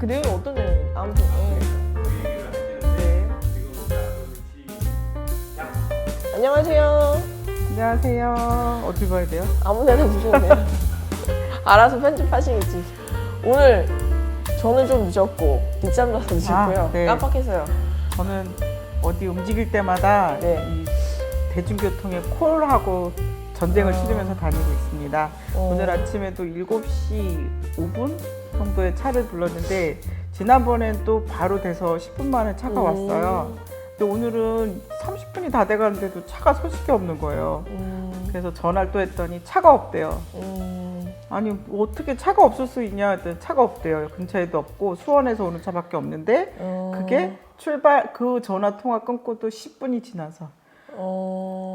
그 내용이 어떤 내용인지 아무튼 네. 안녕하세요. 안녕하세요. 어디 봐야 돼요? 아무 데나 주셔도 돼요. 알아서 편집하시겠지. 오늘 저는 좀 늦었고 늦잠 자서 늦었고요. 네. 깜빡했어요. 저는 어디 움직일 때마다 네. 이 대중교통에 콜하고 전쟁을 치르면서 다니고 있습니다. 오늘 아침에도 7시 5분 정도의 차를 불렀는데 지난번엔 또 바로 돼서 10분 만에 차가 왔어요. 근데 오늘은 30분이 다 돼가는데도 차가 소식이 없는 거예요. 그래서 전화를 또 했더니 차가 없대요. 아니 어떻게 차가 없을 수 있냐 했더니 차가 없대요. 근처에도 없고 수원에서 오는 차밖에 없는데 그게 그 전화 통화 끊고도 10분이 지나서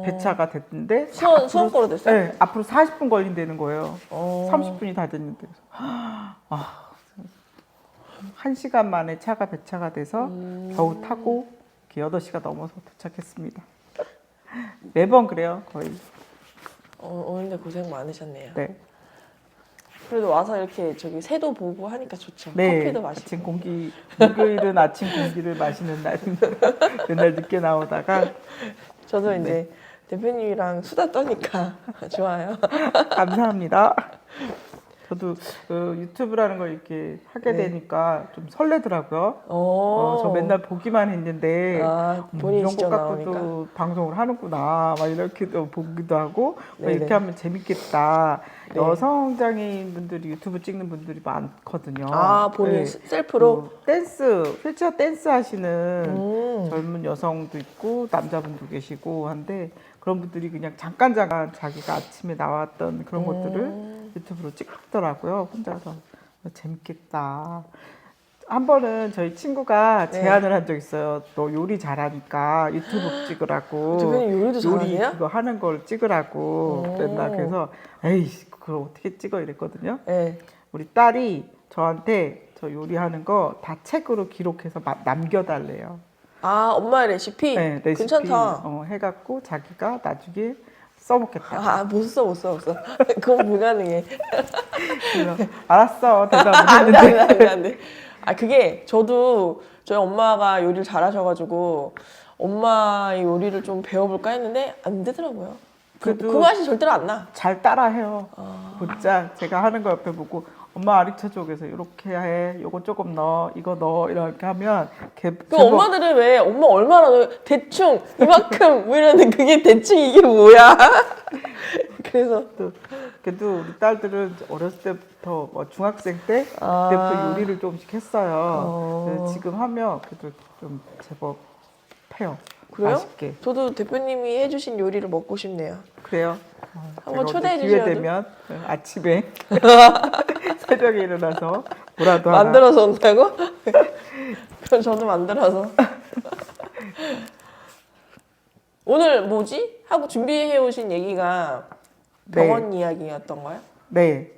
배차가 됐는데 수원 거로 됐어요? 네, 앞으로 40분 걸린다는 거예요. 30분이 다 됐는데 1시간 만에 차가 배차가 돼서 겨우 타고 8시가 넘어서 도착했습니다. 매번 그래요, 거의. 오는데 고생 많으셨네요. 네. 그래도 와서 이렇게 저기 새도 보고 하니까 좋죠. 네, 커피도 마시고. 아침 공기, 목요일은 아침 공기를 마시는 날입니다. 맨날 늦게 나오다가. 저도 이제 대표님이랑 수다 떠니까 좋아요. 감사합니다. 저도 유튜브라는 걸 이렇게 하게 되니까 좀 설레더라고요. 저 맨날 보기만 했는데 본인 이런 것 직접 갖고도 나오니까. 방송을 하는구나 막 이렇게 보기도 하고 네네. 이렇게 하면 재밌겠다. 네. 여성 장애인분들이 유튜브 찍는 분들이 많거든요. 본인 네. 셀프로? 댄스, 휠체어 댄스 하시는 젊은 여성도 있고 남자분도 계시고 한데 그런 분들이 그냥 잠깐 자기가 아침에 나왔던 그런 것들을 유튜브로 찍더라고요. 혼자서. 재밌겠다. 한 번은 저희 친구가 제안을 한 적 있어요. 너 요리 잘하니까 유튜브 찍으라고. 대표님 요리도 잘하세요? 요리 그거 하는 걸 찍으라고 맨날 그래서 에이 그걸 어떻게 찍어 이랬거든요. 네. 우리 딸이 저한테 저 요리하는 거 다 책으로 기록해서 남겨달래요. 엄마의 레시피? 네, 레시피 괜찮다. 해갖고 자기가 나중에 써먹겠다. 못 써. 그건 불가능해. 그래서 알았어 대답을 안 했는데 돼. 그게 저도 저희 엄마가 요리를 잘하셔가지고 엄마의 요리를 좀 배워볼까 했는데 안 되더라고요. 그 맛이 절대로 안 나. 잘 따라해요. 곧장 제가 하는 거 옆에 보고 엄마 아리쳐줘 그래서 이렇게 해 요거 조금 넣어 이거 넣어 이렇게 하면 그 엄마들은 왜 엄마 얼마나 넣어요? 대충 이만큼 뭐 이러는데 그게 대충 이게 뭐야? 그래서 그래도 우리 딸들은 어렸을 때부터 뭐 중학생 때부터 요리를 조금씩 했어요. 그래서 지금 하면 그래도 좀 제법 해요. 그래요? 맛있게. 저도 대표님이 해주신 요리를 먹고 싶네요. 그래요? 한번 제가 초대해 기회 주셔도. 되면 아침에 새벽에 일어나서 뭐라도 만들어서 온다고? 그럼 저도 만들어서. 오늘 뭐지? 하고 준비해 오신 얘기가 병원 이야기였던가요? 네.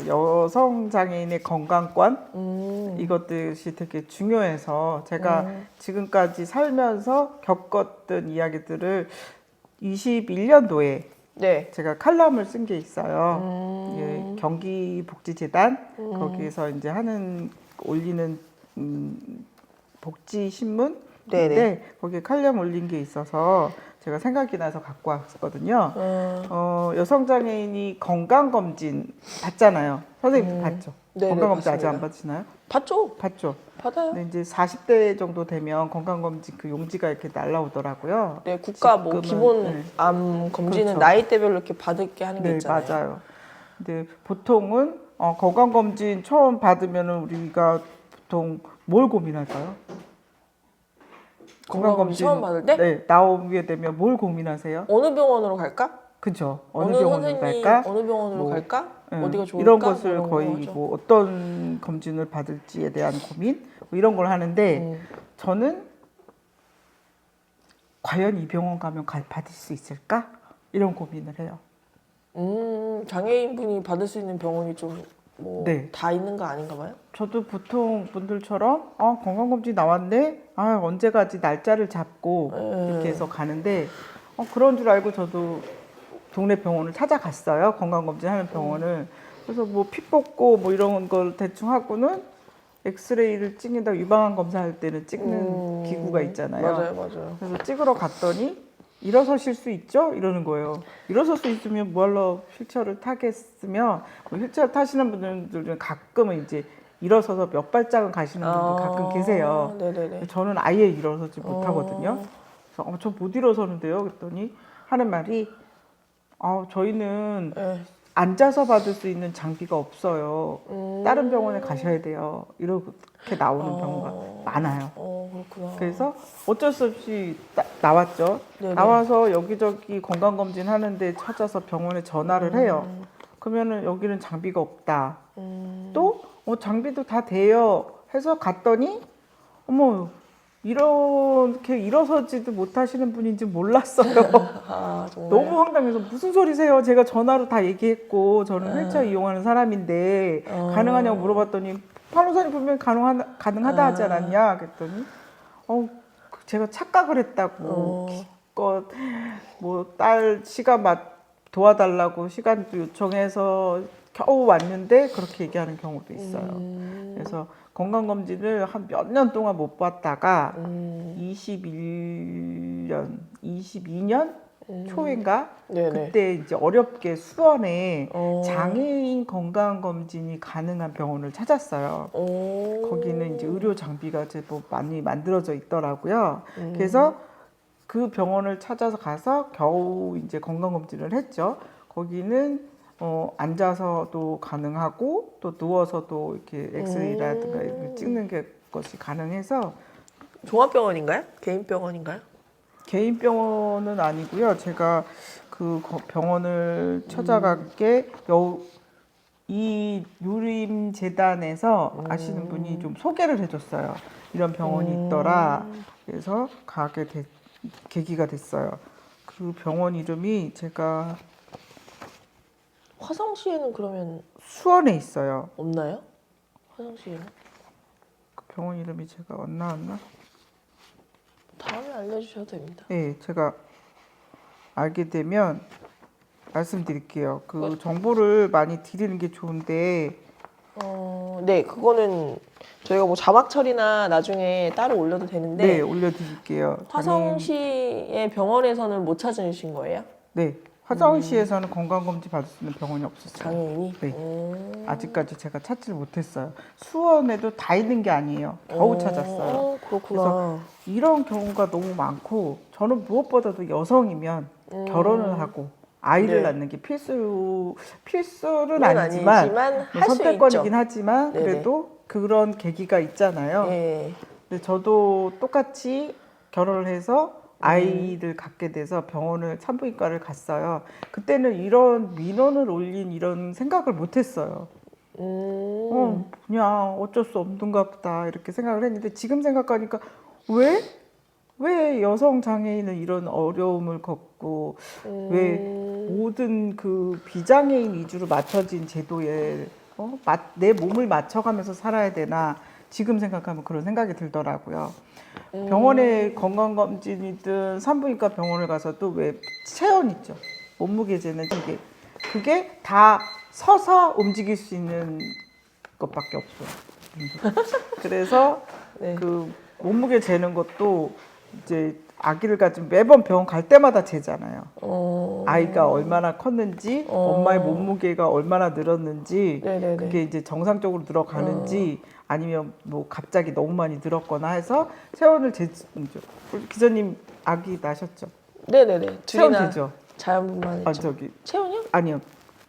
여성 장애인의 건강권 이것들이 되게 중요해서 제가 지금까지 살면서 겪었던 이야기들을 21년도에 제가 칼럼을 쓴 게 있어요. 예, 경기복지재단 거기에서 이제 올리는 복지 신문인데 거기에 칼럼 올린 게 있어서 제가 생각이 나서 갖고 왔거든요. 여성 장애인이 건강 검진 받잖아요. 선생님 봤죠? 건강 검진 아직 안 받으시나요? 받죠. 받아요. 근데 이제 40대 정도 되면 건강 검진 그 용지가 이렇게 날라오더라고요. 네, 국가 뭐 지금은, 기본 암 검진은 그렇죠. 나이대별로 이렇게 받게 하는 게 있잖아요. 맞아요. 근데 보통은 건강 검진 처음 받으면은 우리가 보통 뭘 고민할까요? 건강검진 처음 받을 때? 네, 나오게 되면 뭘 고민하세요? 어느 병원으로 갈까? 그죠. 어느 병원으로 선생님, 갈까? 어느 병원으로 갈까? 어디가 좋을까? 이런 것을 이런 거의 거죠. 뭐 어떤 검진을 받을지에 대한 고민 뭐 이런 걸 하는데 저는 과연 이 병원 가면 받을 수 있을까? 이런 고민을 해요. 장애인분이 받을 수 있는 병원이 좀 뭐 다 있는 거 아닌가 봐요? 저도 보통 분들처럼 건강검진 나왔네? 언제 가지 날짜를 잡고 이렇게 해서 가는데 그런 줄 알고 저도 동네 병원을 찾아갔어요. 건강검진 하는 병원을. 그래서 뭐 피 뽑고 뭐 이런 걸 대충 하고는 엑스레이를 찍는다 유방암 검사할 때는 찍는 기구가 있잖아요. 맞아요, 맞아요. 그래서 찍으러 갔더니 일어서실 수 있죠? 이러는 거예요. 일어설 수 있으면 뭐하러 휠체어를 타겠으며 뭐 휠체어 타시는 분들은 가끔은 이제 일어서서 몇 발짝은 가시는 분도 가끔 계세요. 네네네. 저는 아예 일어서지 못하거든요. 그래서 저 못 일어서는데요. 그랬더니 하는 말이 저희는 네. 앉아서 받을 수 있는 장비가 없어요. 다른 병원에 가셔야 돼요. 이렇게 나오는 경우가 많아요. 그렇구나. 그래서 어쩔 수 없이 나왔죠. 네네. 나와서 여기저기 건강검진 하는데 찾아서 병원에 전화를 해요. 그러면은 여기는 장비가 없다. 또 장비도 다 돼요. 해서 갔더니 어머 이렇게 일어서지도 못하시는 분인지 몰랐어요. 정말. 너무 황당해서 무슨 소리세요? 제가 전화로 다 얘기했고 저는 휠체어 이용하는 사람인데 가능하냐고 물어봤더니 판호사님 분명히 가능하다 하지 않았냐? 그랬더니 제가 착각을 했다고 기껏 뭐 딸 시간 도와달라고 시간도 요청해서 겨우 왔는데 그렇게 얘기하는 경우도 있어요. 그래서 건강검진을 한 몇 년 동안 못 받다가 22년 초인가 네네. 그때 이제 어렵게 수원에 장애인 건강검진이 가능한 병원을 찾았어요. 거기는 이제 의료 장비가 제법 많이 만들어져 있더라고요. 그래서 그 병원을 찾아서 가서 겨우 이제 건강검진을 했죠. 거기는 앉아서도 가능하고 또 누워서도 이렇게 엑스레이라든가 이렇게 찍는 것이 가능해서 종합병원인가요? 개인병원인가요? 개인 병원은 아니고요. 제가 그 병원을 찾아간 게 이 유림재단에서 아시는 분이 좀 소개를 해줬어요. 이런 병원이 있더라. 그래서 가게 계기가 됐어요. 그 병원 이름이 제가 화성시에는 그러면 수원에 있어요. 없나요? 화성시에는? 그 병원 이름이 제가 안 나왔나? 다음에 알려주셔도 됩니다. 네, 제가 알게 되면 말씀드릴게요. 그 정보를 많이 드리는 게 좋은데 네, 그거는 저희가 뭐 자막 처리나 나중에 따로 올려도 되는데 네, 올려드릴게요. 화성시의 병원에서는 못 찾으신 거예요? 네, 화성시에서는 건강검진 받을 수 있는 병원이 없었어요. 장애인이? 네, 아직까지 제가 찾지를 못했어요. 수원에도 다 있는 게 아니에요. 겨우 찾았어요. 그렇구나. 그래서 이런 경우가 너무 많고 저는 무엇보다도 여성이면 결혼을 하고 아이를 네. 낳는 게 필수는 그건 아니지만 할 수 선택권이긴 있죠. 하지만 네네. 그래도 그런 계기가 있잖아요. 네. 근데 저도 똑같이 결혼을 해서 아이를 갖게 돼서 병원을 산부인과를 갔어요. 그때는 이런 민원을 올린 이런 생각을 못했어요. 그냥 어쩔 수 없는가 보다 이렇게 생각을 했는데 지금 생각하니까 왜 여성 장애인은 이런 어려움을 겪고 왜 모든 그 비장애인 위주로 맞춰진 제도에 내 몸을 맞춰가면서 살아야 되나 지금 생각하면 그런 생각이 들더라고요. 병원에 건강검진이든 산부인과 병원을 가서도 왜 체온 있죠. 몸무게 재는 그게 다 서서 움직일 수 있는 것밖에 없어요. 그래서 네. 그 몸무게 재는 것도 이제 아기를 가지면 매번 병원 갈 때마다 재잖아요. 아이가 얼마나 컸는지, 엄마의 몸무게가 얼마나 늘었는지, 네네네. 그게 이제 정상적으로 늘어가는지, 아니면 뭐 갑자기 너무 많이 늘었거나 해서 체온을 재죠. 기자님 아기 나셨죠? 네네네. 체온 둘이나 재죠? 자연분만 했죠. 체온이요? 아니요.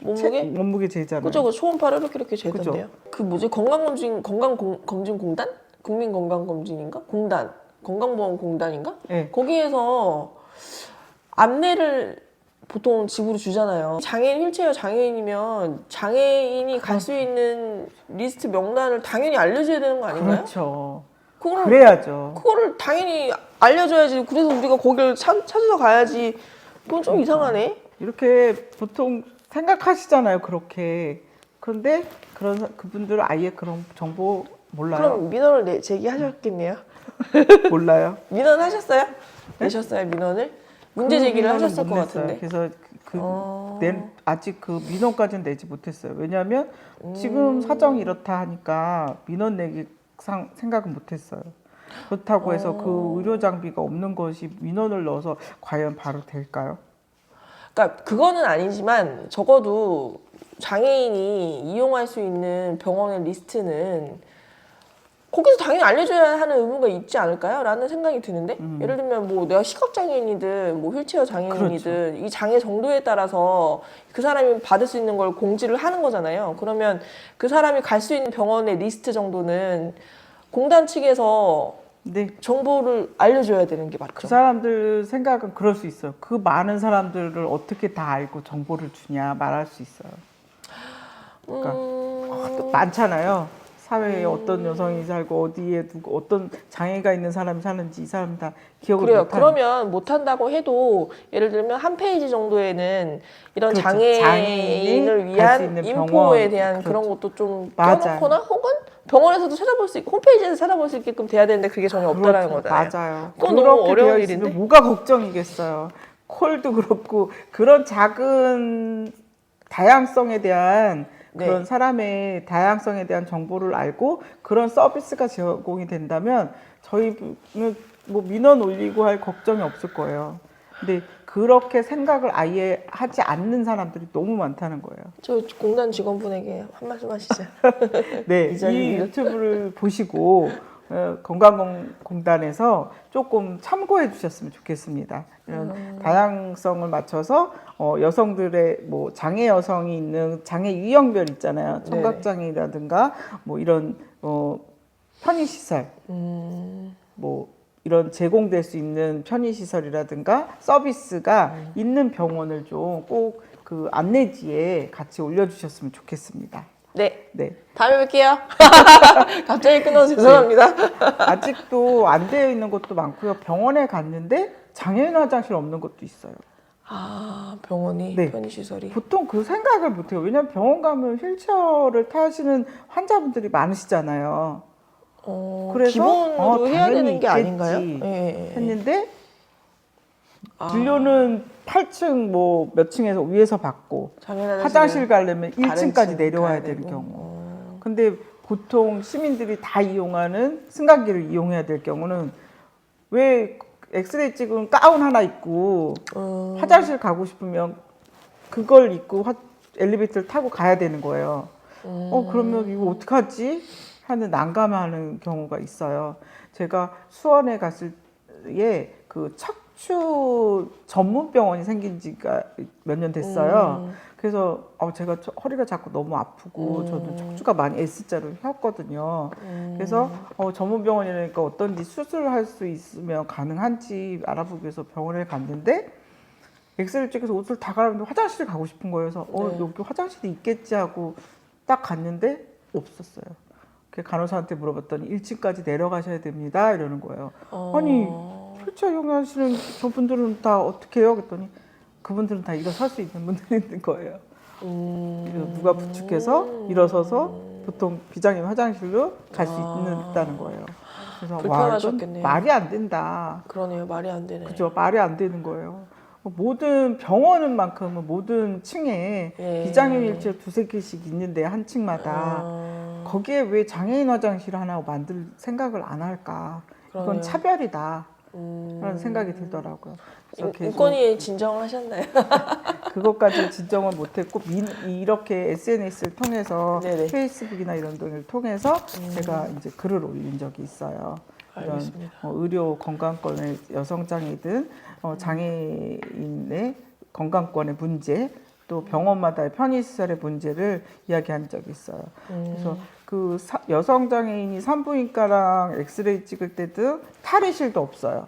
몸무게? 몸무게 재잖아요. 그죠, 그 초음파를 이렇게 재던데요. 그 뭐지? 건강검진공단? 국민건강검진인가? 공단. 건강보험공단인가? 네. 거기에서 안내를 보통 집으로 주잖아요. 장애인 휠체어 장애인이면 장애인이 갈 수 있는 리스트 명단을 당연히 알려줘야 되는 거 아닌가요? 그렇죠. 그거를, 그래야죠. 그거를 당연히 알려줘야지. 그래서 우리가 거기를 찾아서 가야지. 그건 좀 이상하네. 이렇게 보통 생각하시잖아요. 그렇게. 그런데 그분들은 아예 그런 정보 몰라요. 그럼 민원을 제기하셨겠네요. 몰라요. 민원 하셨어요? 내셨어요, 민원을? 문제 제기를 민원은 하셨을 못 것 냈어요. 같은데. 그래서 아직 그 민원까지는 내지 못했어요. 왜냐하면 지금 사정이 이렇다 하니까 민원 내기 막상 생각은 못했어요. 그렇다고 해서 그 의료 장비가 없는 것이 민원을 넣어서 과연 바로 될까요? 그러니까 그거는 아니지만 적어도 장애인이 이용할 수 있는 병원의 리스트는 거기서 당연히 알려줘야 하는 의무가 있지 않을까요? 라는 생각이 드는데 예를 들면 뭐 내가 시각장애인이든 뭐 휠체어 장애인이든 이 장애 정도에 따라서 그 사람이 받을 수 있는 걸 공지를 하는 거잖아요. 그러면 그 사람이 갈 수 있는 병원의 리스트 정도는 공단 측에서 네. 정보를 알려줘야 되는 게 맞죠. 그 사람들 생각은 그럴 수 있어요. 그 많은 사람들을 어떻게 다 알고 정보를 주냐 말할 수 있어요. 그러니까 또 많잖아요. 사회에 어떤 여성이 살고 어디에 누구 어떤 장애가 있는 사람이 사는지 이 사람 다 기억을 그래요. 못하는. 그러면 못한다고 해도 예를 들면 한 페이지 정도에는 이런 그렇죠. 장애인을 장애인이 갈수 위한 있는 인포에 병원. 대한 그렇죠. 그런 것도 좀 맞아요. 껴놓거나 혹은 병원에서도 찾아볼 수 있고 홈페이지에서 찾아볼 수 있게끔 돼야 되는데 그게 전혀 없다라는 그렇죠. 거잖아요. 맞아요. 그건 너무 그렇게 어려운 되어 일인데. 있으면 뭐가 걱정이겠어요. 콜도 그렇고 그런 작은 다양성에 대한 그런 네. 사람의 다양성에 대한 정보를 알고 그런 서비스가 제공이 된다면 저희는 뭐 민원 올리고 할 걱정이 없을 거예요. 근데 그렇게 생각을 아예 하지 않는 사람들이 너무 많다는 거예요. 저 공단 직원분에게 한 말씀 하시죠. 네, 이 이 자리를. 유튜브를 보시고 건강공단에서 조금 참고해 주셨으면 좋겠습니다. 이런 다양성을 맞춰서 여성들의 뭐 장애 여성이 있는 장애 유형별 있잖아요. 청각장애라든가 뭐 이런 편의시설, 뭐 이런 제공될 수 있는 편의시설이라든가 서비스가 있는 병원을 좀 꼭 그 안내지에 같이 올려주셨으면 좋겠습니다. 네. 네. 다음에 뵐게요. 갑자기 끊어서 죄송합니다. 아직도 안 되어 있는 것도 많고요. 병원에 갔는데 장애인 화장실 없는 것도 있어요. 아, 병원이 네. 편의시설이. 보통 그 생각을 못해요. 왜냐하면 병원 가면 휠체어를 타시는 환자분들이 많으시잖아요. 그래서 기본으로 해야 당연히 되는 게 아닌가요? 있겠지 예. 했는데 진료는 8층 뭐 몇 층에서 위에서 받고 장애인 화장실 가려면 다른 1층까지 층 내려와야 가야 되는 되고. 경우. 근데 보통 시민들이 다 이용하는 승강기를 이용해야 될 경우는 왜 엑스레이 찍은 가운 하나 입고 화장실 가고 싶으면 그걸 입고 엘리베이터를 타고 가야 되는 거예요. 그러면 이거 어떡하지? 하는 난감하는 경우가 있어요. 제가 수원에 갔을 때 그 척추 전문 병원이 생긴 지가 몇 년 됐어요. 그래서 제가 허리가 자꾸 너무 아프고 저도 척추가 많이 S자로 휘었거든요. 그래서 전문 병원이니까 어떤지 수술할 수 있으면 가능한지 알아보기 위해서 병원에 갔는데 엑스레이 찍어서 옷을 다 갈아입는데 화장실에 가고 싶은 거예요. 그래서 여기 화장실이 있겠지 하고 딱 갔는데 없었어요. 그 간호사한테 물어봤더니 1층까지 내려가셔야 됩니다 이러는 거예요. 아니 휠체어 이용하시는 저분들은 다 어떻게 해요? 그랬더니 그분들은 다 일어설 수 있는 분들이 있는 거예요. 누가 부축해서 일어서서 보통 비장애인 화장실로 갈 수 있다는 거예요. 그래서 불편하셨겠네요. 말이 안 된다. 그러네요. 말이 안 되네. 그죠? 말이 안 되는 거예요. 모든 병원은 만큼은 모든 층에 비장애인 휠체어 두세 개씩 있는데 한 층마다 거기에 왜 장애인 화장실 하나 만들 생각을 안 할까? 이건 그러네요. 차별이다. 라는 생각이 들더라고요. 그래서 계속 인권위에 진정을 하셨나요? 그것까지 진정을 못했고 이렇게 SNS를 통해서 네네. 페이스북이나 이런 등을 통해서 제가 이제 글을 올린 적이 있어요. 이런 알겠습니다. 의료 건강권의 여성장애든 장애인의 건강권의 문제 또 병원마다의 편의시설의 문제를 이야기한 적이 있어요. 그래서 그 여성 장애인이 산부인과랑 엑스레이 찍을 때 등 탈의실도 없어요.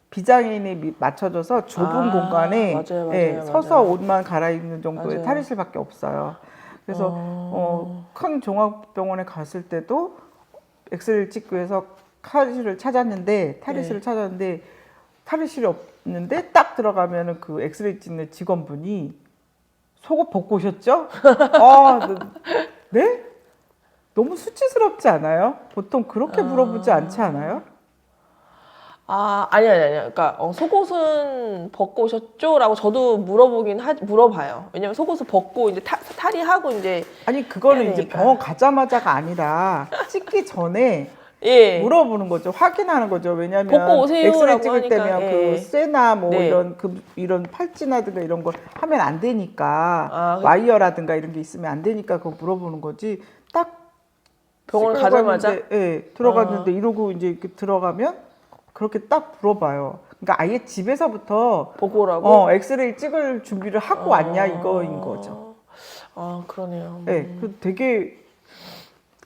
비장애인에 맞춰져서 좁은 공간에 맞아요. 서서 옷만 갈아입는 정도의 맞아요. 탈의실밖에 없어요. 그래서 큰 종합병원에 갔을 때도 엑스레이를 찍기 위해서 탈의실을 찾았는데 탈의실이 없는데 딱 들어가면은 그 엑스레이 찍는 직원분이 속옷 벗고 오셨죠? 네? 너무 수치스럽지 않아요? 보통 그렇게 물어보지 않지 않아요? 아니. 그러니까 속옷은 벗고 오셨죠?라고 저도 물어봐요. 왜냐면 속옷을 벗고 이제 탈의하고 이제 아니 그거는 해야 이제 되니까. 병원 가자마자가 아니라 찍기 전에 예. 물어보는 거죠. 확인하는 거죠. 왜냐면 벗고 오세요라고 엑스레이 찍을 하니까, 때면 예. 그 쇠나 뭐 네. 이런 팔찌나든가 이런 걸 하면 안 되니까 아, 와이어라든가 이런 게 있으면 안 되니까 그거 물어보는 거지. 딱 병원 찍으러 가자마자? 갔는데, 예, 들어갔는데 이러고 이제 이렇게 들어가면 그렇게 딱 물어봐요. 그러니까 아예 집에서부터 보고 오라고? 엑스레이 찍을 준비를 하고 왔냐 이거인 거죠. 아, 그러네요. 네, 그 되게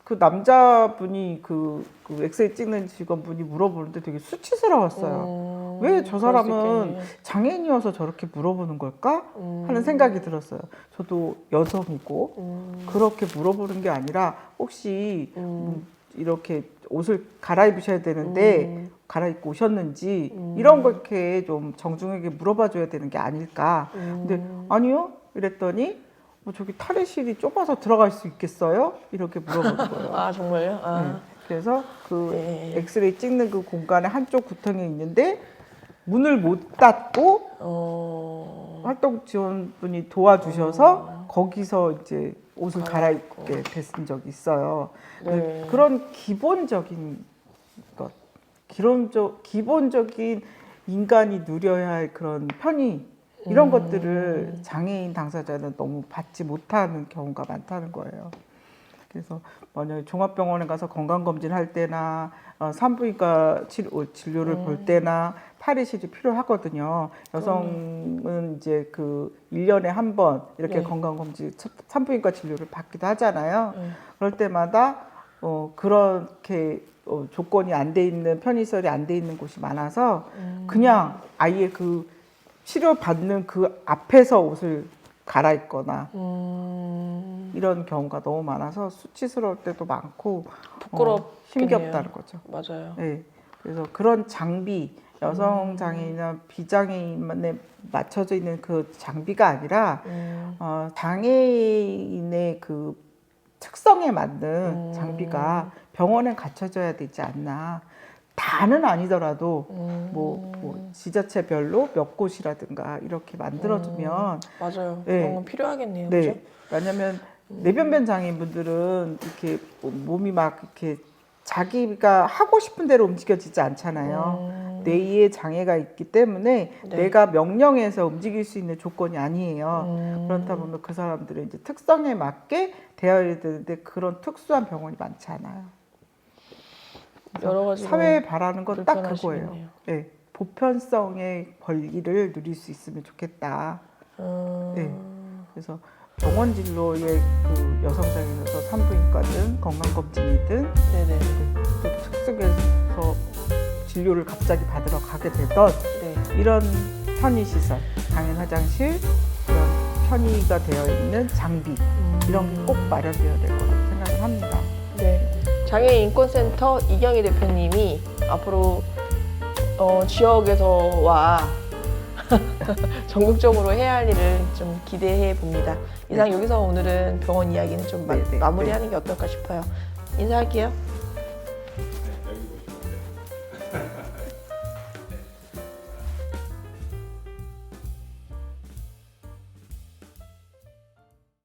그 남자분이 그 엑스레이 찍는 직원분이 물어보는데 되게 수치스러웠어요. 왜 저 그럴 수 사람은 있겠네요. 장애인이어서 저렇게 물어보는 걸까? 하는 생각이 들었어요. 저도 여성이고 그렇게 물어보는 게 아니라 혹시 이렇게 옷을 갈아입으셔야 되는데 갈아입고 오셨는지 이런 거 이렇게 좀 정중하게 물어봐 줘야 되는 게 아닐까. 근데 아니요 이랬더니 뭐 저기 탈의실이 좁아서 들어갈 수 있겠어요? 이렇게 물어보는 거예요. 아, 정말요? 아. 네. 그래서 그 네. 엑스레이 찍는 그 공간에 한쪽 구멍이 있는데 문을 못 닫고 활동 지원분이 도와주셔서 거기서 이제 옷을 갈아입게 됐은 적이 있어요. 네. 그런 기본적인 것, 기본적인 인간이 누려야 할 그런 편의 이런 것들을 장애인 당사자는 너무 받지 못하는 경우가 많다는 거예요. 그래서 만약에 종합병원에 가서 건강검진 할 때나 산부인과 진료를 볼 때나 탈의실이 필요하거든요. 여성은 이제 그 1년에 한 번 이렇게 네. 건강검진, 산부인과 진료를 받기도 하잖아요. 그럴 때마다 그렇게 조건이 안 돼 있는, 편의시설이 안 돼 있는 곳이 많아서 그냥 아예 그 치료받는 그 앞에서 옷을 갈아입거나 이런 경우가 너무 많아서 수치스러울 때도 많고 부끄럽겠네요. 힘겹다는 거죠. 맞아요. 네. 그래서 그런 장비, 여성 장애인이나 비장애인만에 맞춰져 있는 그 장비가 아니라 장애인의 그 특성에 맞는 장비가 병원에 갖춰져야 되지 않나. 다는 아니더라도 뭐 지자체별로 몇 곳이라든가 이렇게 만들어주면 맞아요. 네. 그런 건 필요하겠네요. 네. 그죠? 왜냐하면 내변변 장애인분들은 이렇게 몸이 막 이렇게 자기가 하고 싶은 대로 움직여지지 않잖아요. 뇌에 장애가 있기 때문에 네. 내가 명령해서 움직일 수 있는 조건이 아니에요. 그렇다 보면 그 사람들은 이제 특성에 맞게 되어야 되는데 그런 특수한 병원이 많지 않아요. 여러 가지로 사회에 바라는 건 딱 그거예요. 불편하시겠네요. 네. 보편성의 권리를 누릴 수 있으면 좋겠다. 네. 그래서 병원 진로의 그 여성장애인에서 산부인과든 건강검진이든 네네. 또 특수에서 진료를 갑자기 받으러 가게 되던 네. 이런 편의시설, 장애인 화장실, 그런 편의가 되어 있는 장비 이런 게 꼭 마련되어야 될 거라고 생각을 합니다. 네. 장애인 인권센터 이경희 대표님이 앞으로 지역에서와 전국적으로 해야 할 일을 좀 기대해 봅니다. 이상 여기서 오늘은 병원 이야기는 좀 네, 네, 마무리하는 게 어떨까 싶어요. 인사할게요.